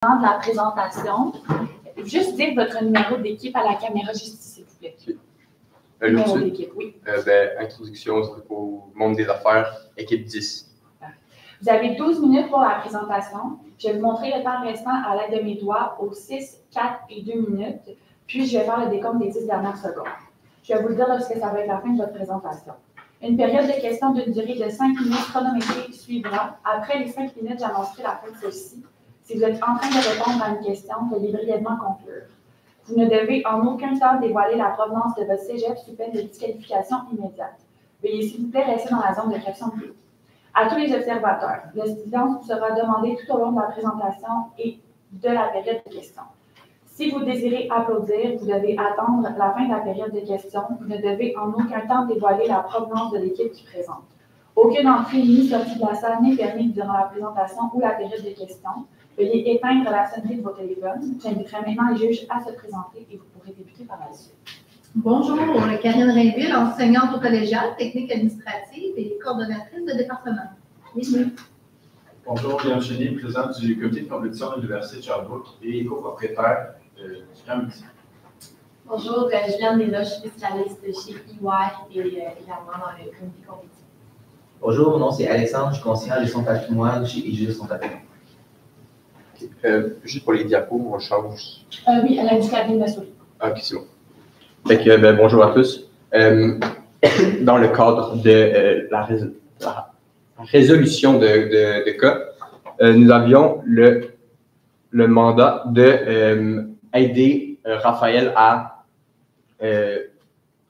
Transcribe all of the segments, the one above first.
De la présentation, juste dire votre numéro d'équipe à la caméra, juste s'il vous plaît. Numéro d'équipe, oui. Introduction au monde des affaires, équipe 10. Vous avez 12 minutes pour la présentation. Je vais vous montrer le temps restant à l'aide de mes doigts aux 6, 4 et 2 minutes. Puis, je vais faire le décompte des 10 dernières secondes. Je vais vous le dire lorsque ça va être la fin de votre présentation. Une période de questions d'une durée de 5 minutes chronométrée suivra. Après les 5 minutes, j'annoncerai la fin de ceci. Si vous êtes en train de répondre à une question, veuillez brièvement conclure. Vous ne devez en aucun cas dévoiler la provenance de votre cégep sous peine de disqualification immédiate. Veuillez s'il vous plaît rester dans la zone de question de public. À tous les observateurs, le silence vous sera demandé tout au long de la présentation et de la période de questions. Si vous désirez applaudir, vous devez attendre la fin de la période de questions. Vous ne devez en aucun temps dévoiler la provenance de l'équipe qui présente. Aucune entrée ni sortie de la salle n'est permise durant la présentation ou la période de questions. Veuillez éteindre la sonnerie de vos téléphones. J'inviterai maintenant les juges à se présenter et vous pourrez débuter par la suite. Bonjour, Karine Rainville, enseignante au collégial, technique administrative et coordonnatrice de département. Bienvenue. Bonjour, Léon Chénier, président du comité de compétition de l'Université de Sherbrooke et copropriétaire du CRAMITI. Bonjour, Juliane Desloges, spécialiste chez EY et également dans le comité compétition. Bonjour, mon nom c'est Alexandre, je suis conseiller en gestion de patrimoine chez IGE Son Patrimoine. Juste pour les diapos, on change. Oui, à l'aide du cabine de souris. Ok, c'est bon. Fait que, bonjour à tous. Dans le cadre de la résolution de cas, nous avions le mandat de aider Raphaël à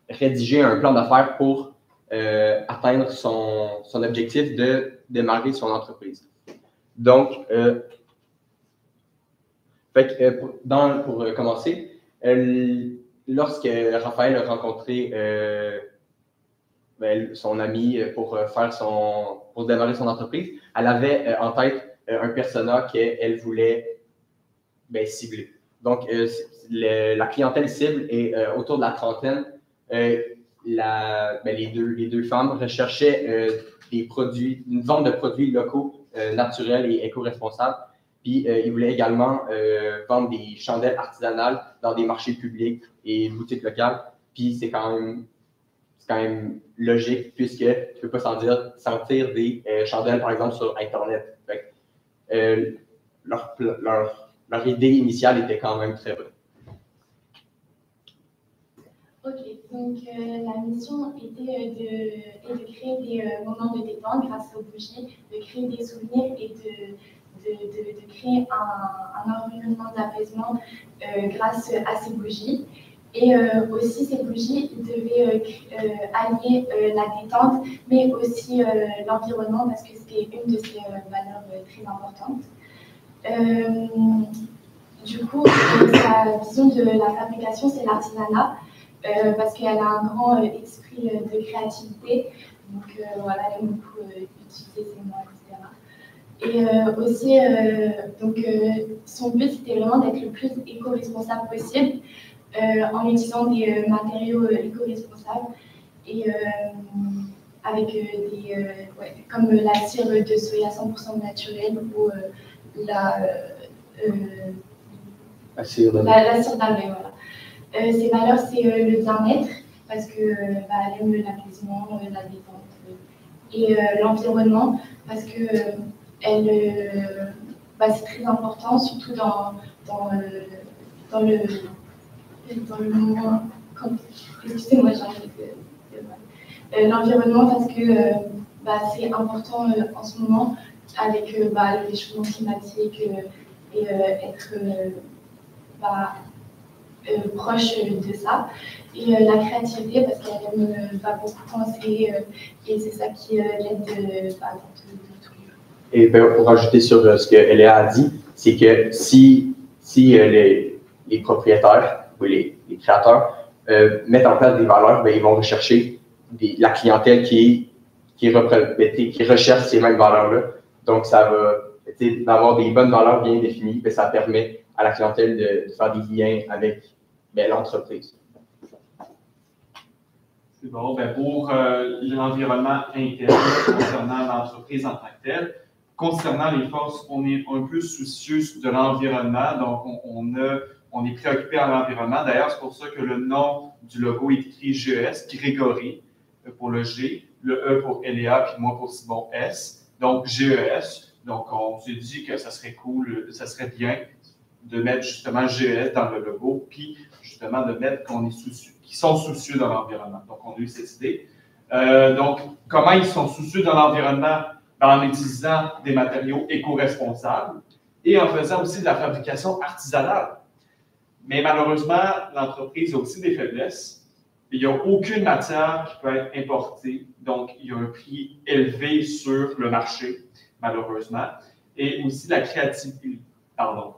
rédiger un plan d'affaires pour atteindre son objectif de démarrer son entreprise. Donc, pour commencer, lorsque Raphaël a rencontré son ami pour démarrer son entreprise, elle avait en tête un persona qu'elle voulait cibler. Donc, la clientèle cible est autour de la trentaine. Les deux femmes recherchaient une vente de produits locaux, naturels et éco-responsables. Puis, ils voulaient également vendre des chandelles artisanales dans des marchés publics et boutiques locales. Puis, c'est quand même logique, puisque tu ne peux pas sentir des chandelles, par exemple, sur Internet. Fait que, leur idée initiale était quand même très bonne. OK, donc la mission était de créer des moments de détente grâce aux bougies, de créer des souvenirs et de créer un environnement d'apaisement grâce à ces bougies. Et aussi, ces bougies devaient allier la détente, mais aussi l'environnement, parce que c'était une de ces valeurs très importantes. Du coup, sa vision de la fabrication, c'est l'artisanat, parce qu'elle a un grand esprit de créativité. Donc voilà, elle aime beaucoup utiliser ses mots, etc. Et aussi, son but, c'était vraiment d'être le plus éco-responsable possible, en utilisant des matériaux éco-responsables et avec comme la cire de soya 100% naturelle ou la cire d'amande, voilà. Ces valeurs, c'est le bien-être, parce que elle aime l'apaisement, la détente, et l'environnement, parce que c'est très important, surtout dans le moment. Excusez-moi, j'arrive. L'environnement, parce que c'est important en ce moment avec le réchauffement climatique et être proche de ça. Et la créativité, parce qu'elle aime beaucoup penser, et c'est ça qui l'aide dans tous les jours. Et pour rajouter sur ce que Eléa a dit, c'est que si les propriétaires ou les créateurs mettent en place des valeurs, ils vont rechercher la clientèle qui recherche ces mêmes valeurs-là. Donc, ça va d'avoir des bonnes valeurs bien définies, ça permet à la clientèle de faire des liens avec l'entreprise. C'est bon. Pour l'environnement interne concernant l'entreprise en tant que telle, concernant les forces, on est un peu soucieux de l'environnement, donc on est préoccupé à l'environnement. D'ailleurs, c'est pour ça que le nom du logo est écrit GES, Grégory pour le G, le E pour Eléa, puis moi pour Simon S. Donc GES. Donc on s'est dit que ça serait cool, ça serait bien de mettre justement GES dans le logo, puis justement de mettre qu'on est soucieux, qu'ils sont soucieux de l'environnement. Donc on a eu cette idée. Donc comment ils sont soucieux de l'environnement? En utilisant des matériaux éco-responsables et en faisant aussi de la fabrication artisanale. Mais malheureusement, l'entreprise a aussi des faiblesses. Il n'y a aucune matière qui peut être importée, donc il y a un prix élevé sur le marché, malheureusement. Et aussi la créativité en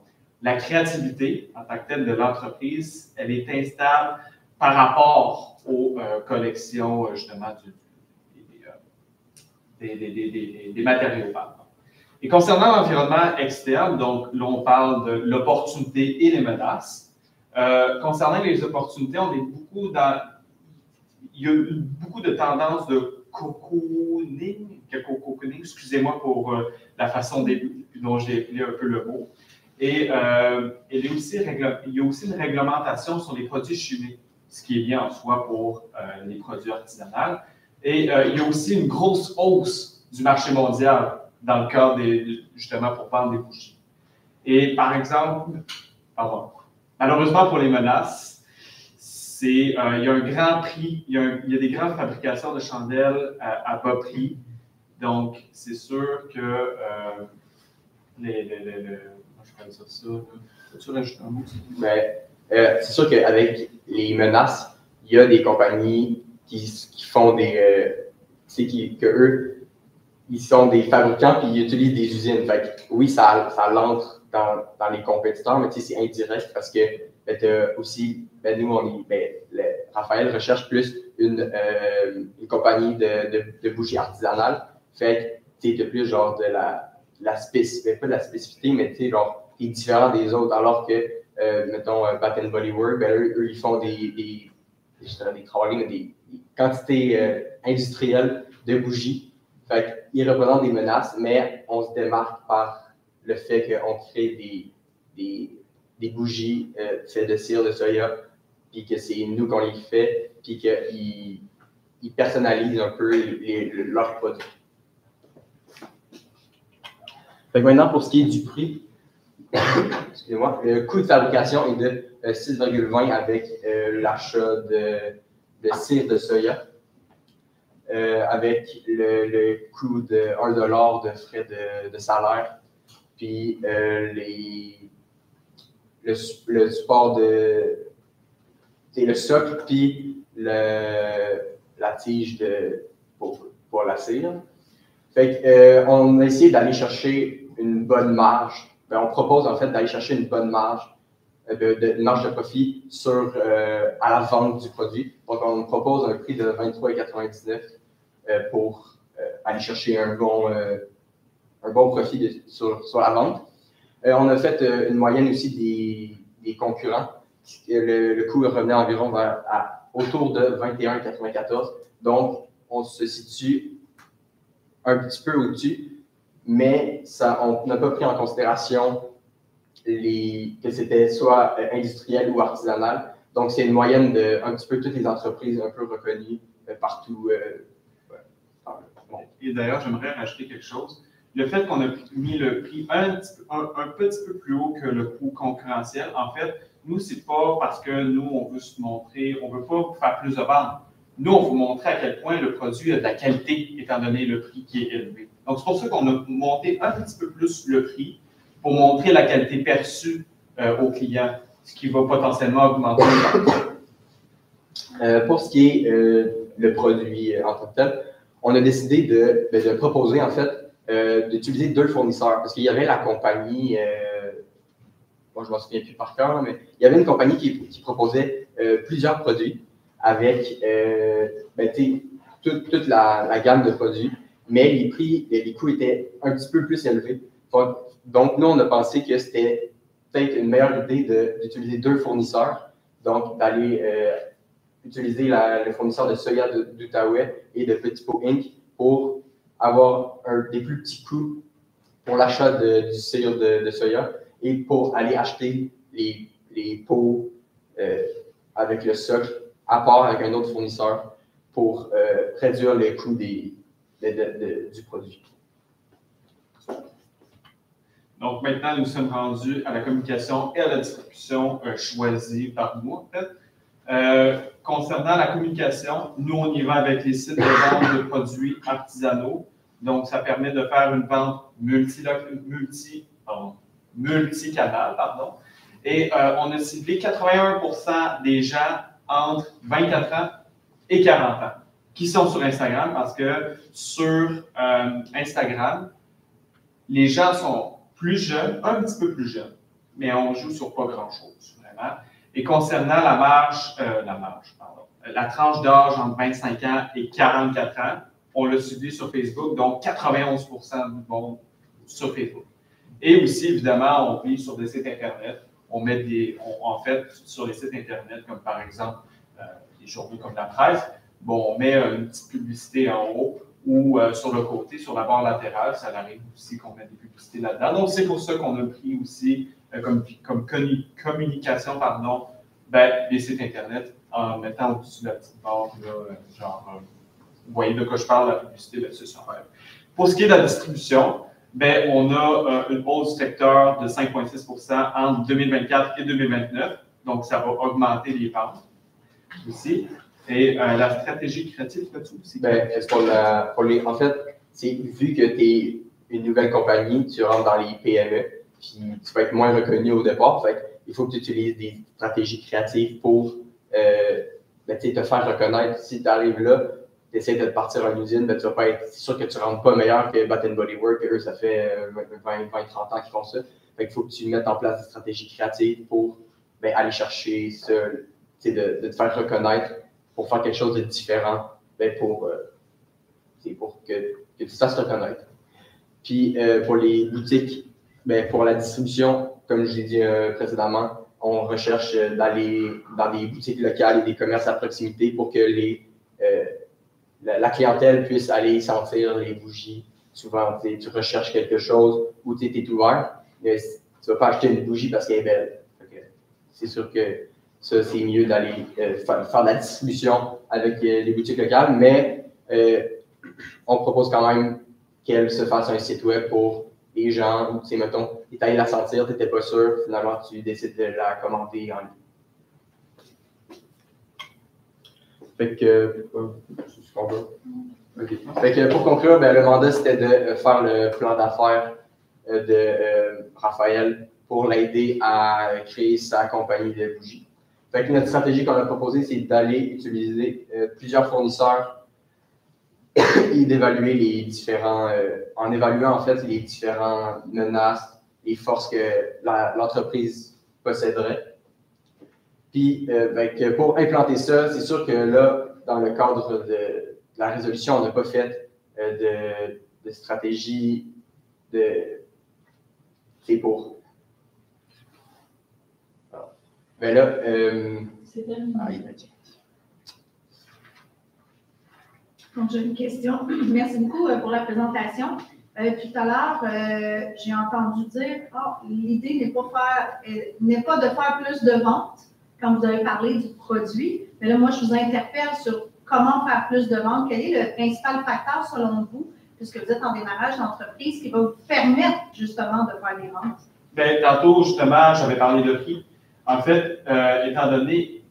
tant que telle de l'entreprise, elle est instable par rapport aux collections, justement, des matériaux. Et concernant l'environnement externe, donc là, on parle de l'opportunité et les menaces. Concernant les opportunités, on est beaucoup dans... Il y a eu beaucoup de tendances de cocooning, excusez-moi pour la façon dont j'ai appelé un peu le mot. Et il y a aussi une réglementation sur les produits chimiques, ce qui est bien en soi pour les produits artisanaux. Et il y a aussi une grosse hausse du marché mondial dans le cadre justement pour vendre des bougies. Et par exemple, malheureusement pour les menaces, il y a un grand prix, il y a des grandes fabrications de chandelles à bas prix. Donc, c'est sûr que je connais ça. Peux-tu rajouter un mot? C'est sûr qu'avec les menaces, il y a des compagnies qui font eux, ils sont des fabricants puis ils utilisent des usines. Fait que, oui, ça l'entre dans les compétiteurs, mais c'est indirect parce que aussi, nous, Raphaël recherche plus une compagnie de bougies artisanales. Fait que tu plus genre de la spécificité, pas de la spécificité, mais tu sais, genre, t'es différent des autres. Alors que, mettons, Bath & Body Works, eux, ils font des quantités industrielles de bougies. Fait qu'ils représentent des menaces, mais on se démarque par le fait qu'on crée des bougies faites de cire de soya, puis que c'est nous qu'on les fait, puis qu'ils personnalisent un peu leurs produits. Fait que maintenant, pour ce qui est du prix, excusez-moi, le coût de fabrication est de 6,20 avec l'achat de cire de soya, avec le coût de 1$ de frais de salaire, puis le support le socle, puis la tige pour la cire. Fait on a essayé d'aller chercher une bonne marge. On propose en fait d'aller chercher une bonne marge, une marge de profit à la vente du produit. Donc, on propose un prix de 23,99 pour aller chercher un bon profit sur la vente. On a fait une moyenne aussi des concurrents. Le coût revenait environ autour de 21,94. Donc, on se situe un petit peu au-dessus, mais on n'a pas pris en considération que c'était soit industriel ou artisanal. Donc, c'est une moyenne de un petit peu toutes les entreprises un peu reconnues partout. Et d'ailleurs, j'aimerais rajouter quelque chose. Le fait qu'on a mis le prix un petit peu plus haut que le coût concurrentiel, en fait, nous, c'est pas parce que nous, on veut se montrer, on veut pas faire plus de ventes. Nous, on veut montrer à quel point le produit a de la qualité, étant donné le prix qui est élevé. Donc, c'est pour ça qu'on a monté un petit peu plus le prix pour montrer la qualité perçue aux clients, ce qui va potentiellement augmenter le prix. Pour ce qui est le produit en tant que tel, on a décidé de proposer, en fait, d'utiliser 2 fournisseurs. Parce qu'il y avait la compagnie, je ne m'en souviens plus par cœur, mais il y avait une compagnie qui proposait plusieurs produits avec toute la gamme de produits, mais les prix et les coûts étaient un petit peu plus élevés. Donc, nous, on a pensé que c'était peut-être une meilleure idée d'utiliser 2 fournisseurs, donc d'aller utiliser le fournisseur de soya d'Outaouais et de Petit Pot Inc. pour avoir des plus petits coûts pour l'achat du sirop de soya et pour aller acheter les pots avec le socle à part avec un autre fournisseur pour réduire les coûts du produit. Donc maintenant, nous sommes rendus à la communication et à la distribution choisie par nous, en fait. Concernant la communication, nous, on y va avec les sites de vente de produits artisanaux. Donc, ça permet de faire une vente multicanal. Et on a ciblé 81% des gens entre 24 ans et 40 ans qui sont sur Instagram parce que sur Instagram, les gens sont plus jeunes, un petit peu plus jeunes, mais on joue sur pas grand-chose, vraiment. Et concernant la tranche d'âge entre 25 ans et 44 ans, on l'a ciblé sur Facebook, donc 91% du monde sur Facebook. Et aussi, évidemment, on vit sur des sites Internet. On met en fait, sur les sites Internet, comme par exemple des journaux comme la presse, bon, on met une petite publicité en haut ou sur le côté, sur la barre latérale, ça arrive aussi qu'on met des publicités là-dedans. Donc, c'est pour ça qu'on a pris aussi comme communication, les sites Internet en mettant au-dessus de la petite barre, là, vous voyez de quoi je parle, la publicité là-dessus sur web. Pour ce qui est de la distribution, on a une hausse du secteur de 5,6% entre 2024 et 2029. Donc, ça va augmenter les ventes aussi. Et la stratégie créative, là-dessus aussi. En fait, vu que tu es une nouvelle compagnie, tu rentres dans les PME, puis tu vas être moins reconnu au départ. Il faut que tu utilises des stratégies créatives pour te faire reconnaître. Si tu arrives là, tu essaies de partir en usine, tu vas pas être sûr que tu ne rentres pas meilleur que Bath & Body Works, eux, ça fait 20-30 ans qu'ils font ça. Il faut que tu mettes en place des stratégies créatives pour aller chercher ça, de te faire reconnaître, pour faire quelque chose de différent, pour que tu te fasses reconnaître. Puis pour les boutiques, pour la distribution, comme je l'ai dit précédemment, on recherche d'aller dans des boutiques locales et des commerces à proximité pour que la clientèle puisse aller sentir les bougies. Souvent, tu recherches quelque chose ou tu es ouvert, mais tu ne vas pas acheter une bougie parce qu'elle est belle. C'est sûr que ça, c'est mieux d'aller faire de la distribution avec les boutiques locales, mais on propose quand même qu'elle se fasse un site web pour les gens où, mettons, tu es allé la sentir, tu n'étais pas sûr, finalement, tu décides de la commander en ligne. Pour conclure, le mandat, c'était de faire le plan d'affaires de Raphaël pour l'aider à créer sa compagnie de bougies. Notre stratégie qu'on a proposée, c'est d'aller utiliser plusieurs fournisseurs et d'évaluer les différents, en évaluant en fait les différentes menaces, les forces que l'entreprise posséderait. Puis, pour implanter ça, c'est sûr que là, dans le cadre de la résolution, on n'a pas fait de stratégie c'est pour. Là, c'est terminé. Donc, j'ai une question. Merci beaucoup pour la présentation. Tout à l'heure, j'ai entendu dire l'idée n'est pas de faire plus de ventes quand vous avez parlé du produit. Mais là, moi, je vous interpelle sur comment faire plus de ventes. Quel est le principal facteur, selon vous, puisque vous êtes en démarrage d'entreprise, qui va vous permettre justement de faire des ventes? Tantôt, justement, j'avais parlé de prix. En fait, étant donné,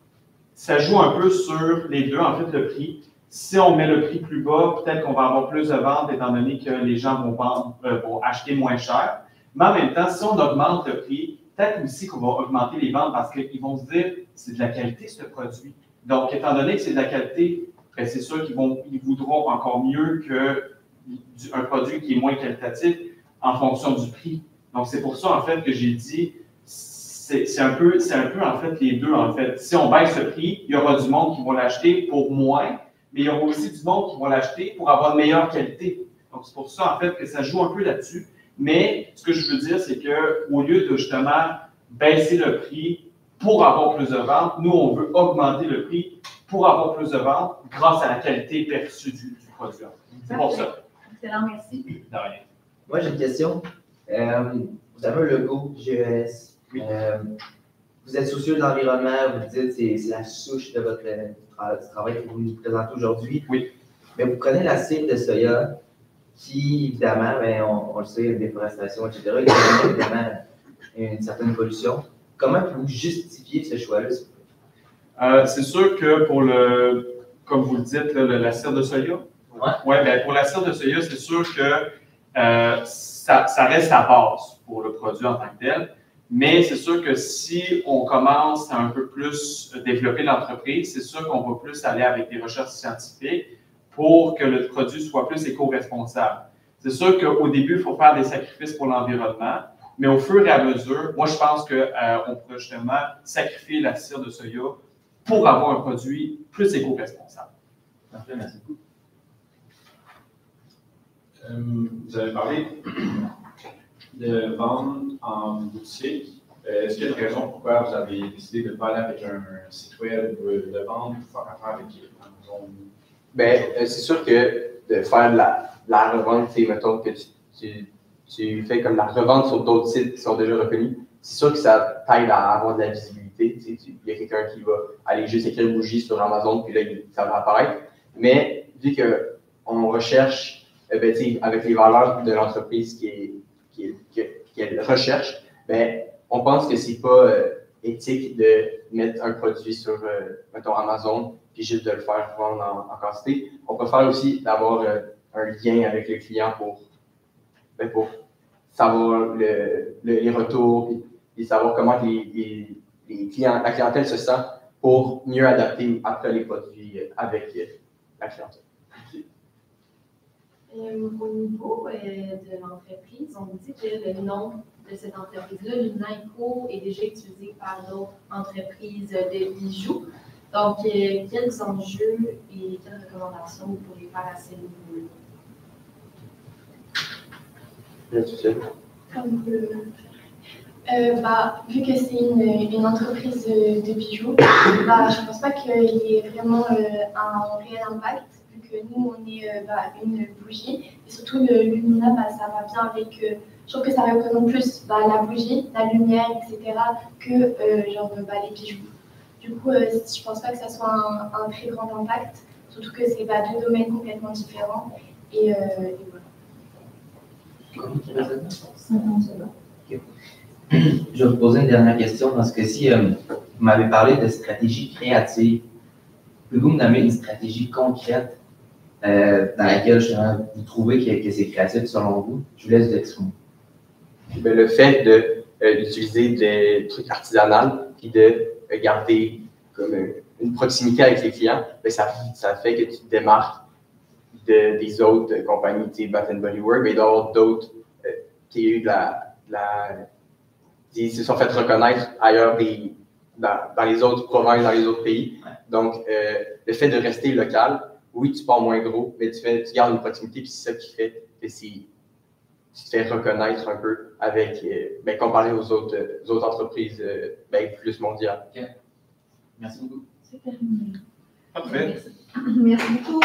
ça joue un peu sur les deux, en fait, le prix. Si on met le prix plus bas, peut-être qu'on va avoir plus de ventes, étant donné que les gens vont acheter moins cher. Mais en même temps, si on augmente le prix, peut-être aussi qu'on va augmenter les ventes parce qu'ils vont se dire, c'est de la qualité, ce produit. Donc, étant donné que c'est de la qualité, c'est sûr qu'ils voudront encore mieux qu'un produit qui est moins qualitatif en fonction du prix. Donc, c'est pour ça, en fait, que j'ai dit, c'est un peu, en fait, les deux, en fait. Si on baisse le prix, il y aura du monde qui va l'acheter pour moins, mais il y aura aussi du monde qui va l'acheter pour avoir une meilleure qualité. Donc, c'est pour ça, en fait, que ça joue un peu là-dessus. Mais ce que je veux dire, c'est qu'au lieu de justement baisser le prix pour avoir plus de ventes, nous, on veut augmenter le prix pour avoir plus de ventes grâce à la qualité perçue du produit. C'est pour ça. Excellent, merci. De rien. Moi, j'ai une question. Vous avez un logo GES. Oui. Vous êtes soucieux de l'environnement, vous dites que c'est la souche de votre du travail que vous nous présentez aujourd'hui. Oui. Mais vous prenez la cire de soya qui, évidemment, ben, on le sait, une déforestation, etc., il y a évidemment une certaine pollution. Comment vous justifiez ce choix-là? C'est sûr que comme vous le dites, la cire de soya. Ouais. Ben, pour la cire de soya, c'est sûr que ça reste la base pour le produit en tant que tel. Mais c'est sûr que si on commence à un peu plus développer l'entreprise, c'est sûr qu'on va plus aller avec des recherches scientifiques pour que le produit soit plus éco-responsable. C'est sûr qu'au début, il faut faire des sacrifices pour l'environnement, mais au fur et à mesure, moi, je pense qu'on pourrait justement sacrifier la cire de soya pour avoir un produit plus éco-responsable. Parfait, merci beaucoup. Vous avez parlé de vendre en boutique. Est-ce qu'il y a une raison pourquoi vous avez décidé de ne pas aller avec un site web de vente pour faire affaire avec Amazon? Ben, c'est sûr que de faire de la revente, c'est, mettons, que tu fais comme la revente sur d'autres sites qui sont déjà reconnus, c'est sûr que ça t'aide à avoir de la visibilité. Il y a quelqu'un qui va aller juste écrire bougie sur Amazon, puis là, ça va apparaître. Mais vu qu'on recherche, ben, avec les valeurs de l'entreprise qu'elle recherche, ben, on pense que c'est pas éthique de mettre un produit sur, mettons, Amazon, puis juste de le faire vendre en quantité. On préfère aussi d'avoir un lien avec le client pour savoir les retours, puis savoir comment les clients, la clientèle se sent pour mieux adapter après les produits avec la clientèle. Au niveau de l'entreprise, on dit que le nom de cette entreprise-là, Lumina Eco, est déjà utilisé par d'autres entreprises de bijoux. Donc, quels enjeux et quelles recommandations vous pourriez faire à ce niveau-là? Vu que c'est une entreprise de bijoux, je ne pense pas qu'il y ait vraiment un réel impact, vu que nous, on est une bougie. Et surtout, le Lumina, ça va bien avec. Je trouve que ça représente plus la bougie, la lumière, etc., que les bijoux. Du coup, je ne pense pas que ça soit un très grand impact, surtout que c'est deux domaines complètement différents. Et voilà. Je vais vous poser une dernière question. Dans ce cas-ci, vous m'avez parlé de stratégie créative. Pouvez-vous me nommer une stratégie concrète dans laquelle vous trouvez que c'est créatif selon vous? Je vous laisse vous exprimer. Le fait d'utiliser des trucs artisanaux et de garder comme une proximité avec les clients, ça fait que tu te démarques des autres compagnies, Bath & Body Works, mais d'avoir d'autres qui se sont fait reconnaître ailleurs dans les autres provinces, dans les autres pays. Donc, le fait de rester local, oui, tu pars moins gros, mais tu gardes une proximité, puis c'est ça qui fait que tu te fais reconnaître un peu avec, comparé aux autres entreprises plus mondiales. Okay. Merci beaucoup. C'est terminé. Parfait. Merci beaucoup.